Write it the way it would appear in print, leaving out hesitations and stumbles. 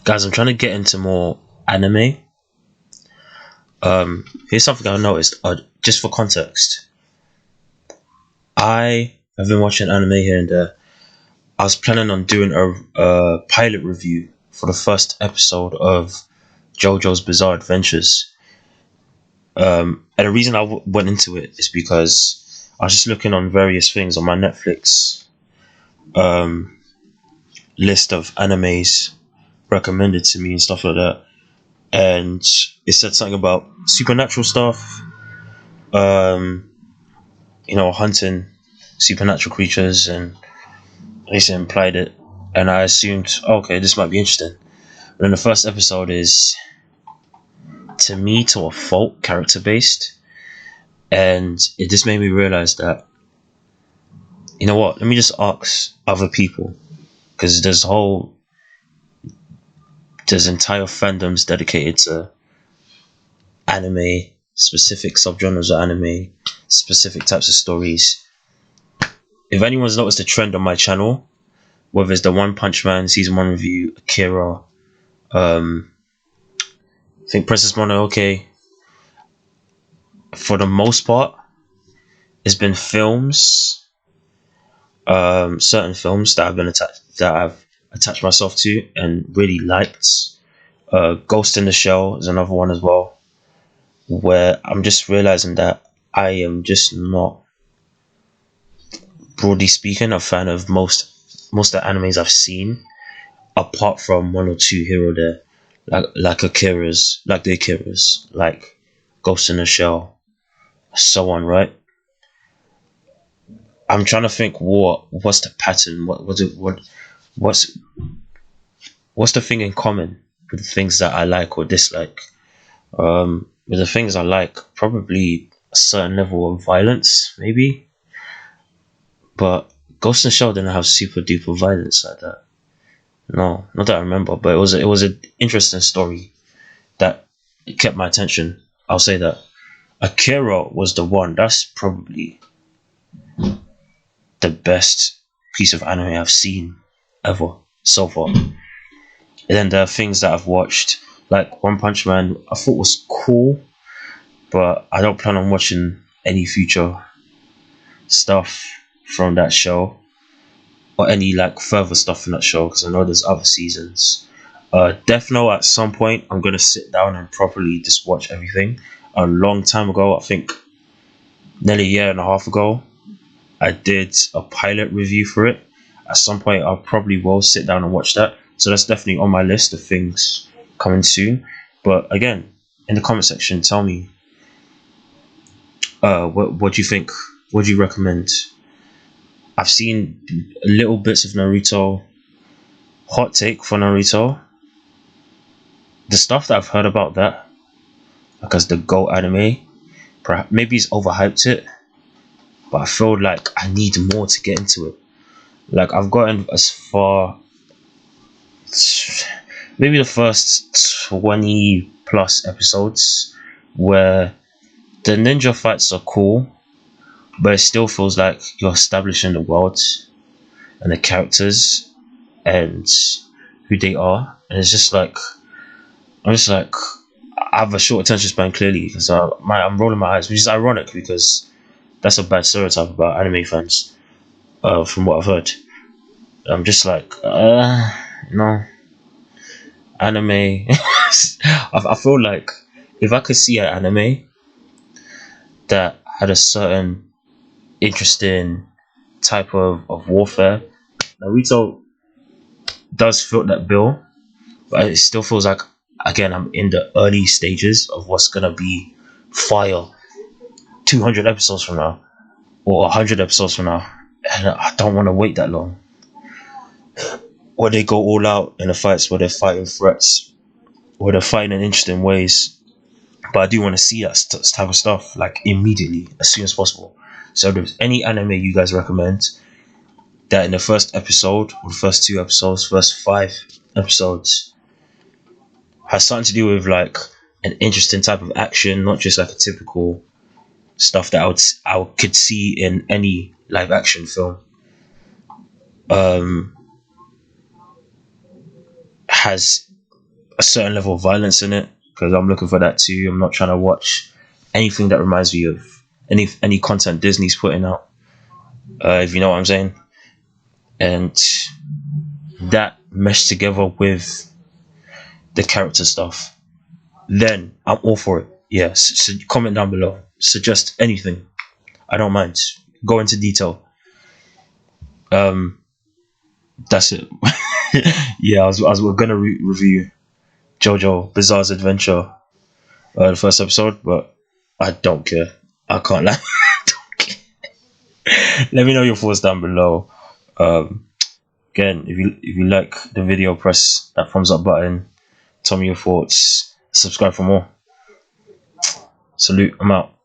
Guys, I'm trying to get into more anime. Here's something I noticed. Just for context, I have been watching anime here and there. I was planning on doing a pilot review for the first episode of JoJo's Bizarre Adventures. And the reason I went into it is because I was just looking on various things on my Netflix um, list of animes recommended to me and stuff like that. And it said something about supernatural stuff, um, hunting supernatural creatures, and at least it implied it. And I assumed, okay, this might be interesting. But then the first episode is, to me, to a fault, character based. And it just made me realize that, you know what, let me just ask other people. Because there's entire fandoms dedicated to anime, specific subgenres of anime, specific types of stories. If anyone's noticed a trend on my channel, whether it's the One Punch Man season 1 review, Akira, I think Princess Mononoke, for the most part, it's been films, certain films that I've attached myself to and really liked. Ghost in the Shell is another one as well, where I'm just realizing that I am just not, broadly speaking, a fan of most of the animes I've seen, apart from one or two here or there, like Akira's, like the Akira's, like Ghost in the Shell, so on, right? I'm trying to think what's the pattern, what's the thing in common with the things that I like or dislike. With the things I like, probably a certain level of violence, maybe. But Ghost in the Shell didn't have super duper violence like that. No, not that I remember, but it was an interesting story that kept my attention. I'll say that. Akira was the one. That's probably the best piece of anime I've seen ever so far. And then there are things that I've watched, like One Punch Man. I thought was cool, but I don't plan on watching any future stuff from that show, or any like further stuff from that show, because I know there's other seasons. Deathnote, at some point I'm gonna sit down and properly just watch everything. A long time ago, I think nearly a year and a half ago, I did a pilot review for it. At some point I probably will sit down and watch that, so that's definitely on my list of things coming soon. But again, in the comment section, tell me what do you think, what do you recommend. I've seen little bits of Naruto. Hot take for Naruto, the stuff that I've heard about that, like as the GOAT anime, perhaps maybe he's overhyped it, but I feel like I need more to get into it. Like I've gotten as far, maybe the first 20 plus episodes, where the ninja fights are cool, but it still feels like you're establishing the world and the characters and who they are, and it's just like, I'm just like, I have a short attention span, clearly, because I'm rolling my eyes, which is ironic because that's a bad stereotype about anime fans, from what I've heard. I'm just like, no, anime. I feel like if I could see an anime that had a certain interesting type of warfare, Naruto does fit that bill, but it still feels like, again, I'm in the early stages of what's gonna be fire 200 episodes from now, or 100 episodes from now, and I don't want to wait that long. Where they go all out in the fights, where they're fighting threats, where they're fighting in interesting ways. But I do want to see that type of stuff like immediately, as soon as possible. So if there's any anime you guys recommend that in the first episode, or the first 2 episodes, first 5 episodes, has something to do with like an interesting type of action, not just like a typical stuff that I could see in any live action film, has a certain level of violence in it, because I'm looking for that too. I'm not trying to watch anything that reminds me of any content Disney's putting out. If you know what I'm saying, and that meshed together with the character stuff, then I'm all for it. Yeah, so comment down below. Suggest anything. I don't mind. Go into detail. That's it. Yeah, we're gonna review JoJo Bizarre's Adventure, the first episode, but I don't care. I can't lie. Let me know your thoughts down below. Again, if you like the video, press that thumbs up button. Tell me your thoughts. Subscribe for more. Salute. I'm out.